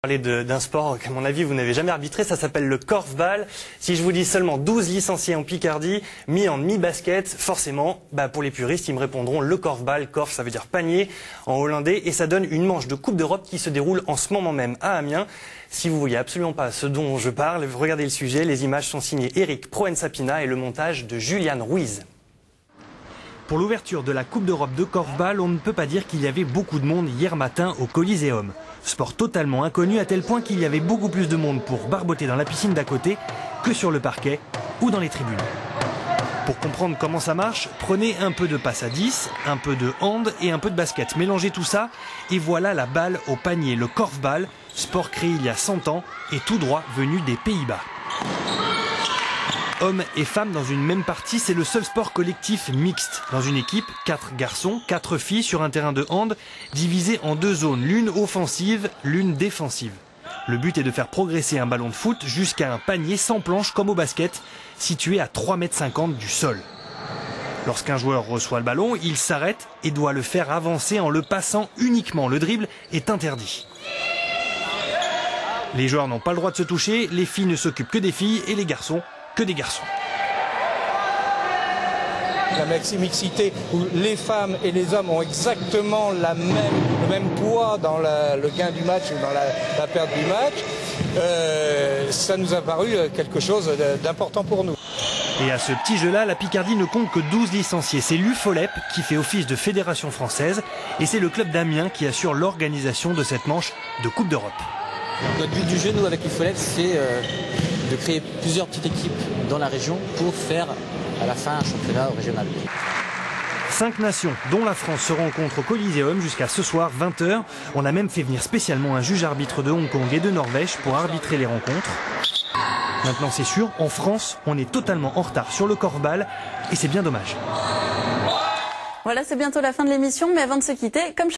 Parler d'un sport qu'à mon avis vous n'avez jamais arbitré, ça s'appelle le korfbal. Si je vous dis seulement 12 licenciés en Picardie, mis en mi-basket, forcément, pour les puristes, ils me répondront le korfbal. Korf, ça veut dire panier en hollandais, et ça donne une manche de Coupe d'Europe qui se déroule en ce moment même à Amiens. Si vous voyez absolument pas ce dont je parle, regardez le sujet, les images sont signées Eric Proensapina et le montage de Julian Ruiz. Pour l'ouverture de la Coupe d'Europe de korfbal, on ne peut pas dire qu'il y avait beaucoup de monde hier matin au Coliseum. Sport totalement inconnu à tel point qu'il y avait beaucoup plus de monde pour barboter dans la piscine d'à côté que sur le parquet ou dans les tribunes. Pour comprendre comment ça marche, prenez un peu de passe à 10, un peu de hand et un peu de basket. Mélangez tout ça et voilà la balle au panier, le korfbal, sport créé il y a 100 ans et tout droit venu des Pays-Bas. Hommes et femmes dans une même partie, c'est le seul sport collectif mixte. Dans une équipe, 4 garçons, 4 filles sur un terrain de hand, divisé en 2 zones, l'une offensive, l'une défensive. Le but est de faire progresser un ballon de foot jusqu'à un panier sans planche comme au basket, situé à 3,50 m du sol. Lorsqu'un joueur reçoit le ballon, il s'arrête et doit le faire avancer en le passant uniquement. Le dribble est interdit. Les joueurs n'ont pas le droit de se toucher, les filles ne s'occupent que des filles et les garçons que des garçons. La mixité où les femmes et les hommes ont exactement le même poids dans le gain du match ou dans la perte du match, ça nous a paru quelque chose d'important pour nous. Et à ce petit jeu-là, la Picardie ne compte que 12 licenciés. C'est l'UFOLEP qui fait office de fédération française et c'est le club d'Amiens qui assure l'organisation de cette manche de Coupe d'Europe. Notre but du jeu, nous, avec l'UFOLEP, c'est de créer plusieurs petites équipes dans la région pour faire à la fin un championnat régional. 5 nations, dont la France, se rencontrent au Coliseum jusqu'à ce soir 20 h. On a même fait venir spécialement un juge arbitre de Hong Kong et de Norvège pour arbitrer les rencontres. Maintenant c'est sûr, en France, on est totalement en retard sur le korfbal et c'est bien dommage. Voilà, c'est bientôt la fin de l'émission, mais avant de se quitter, comme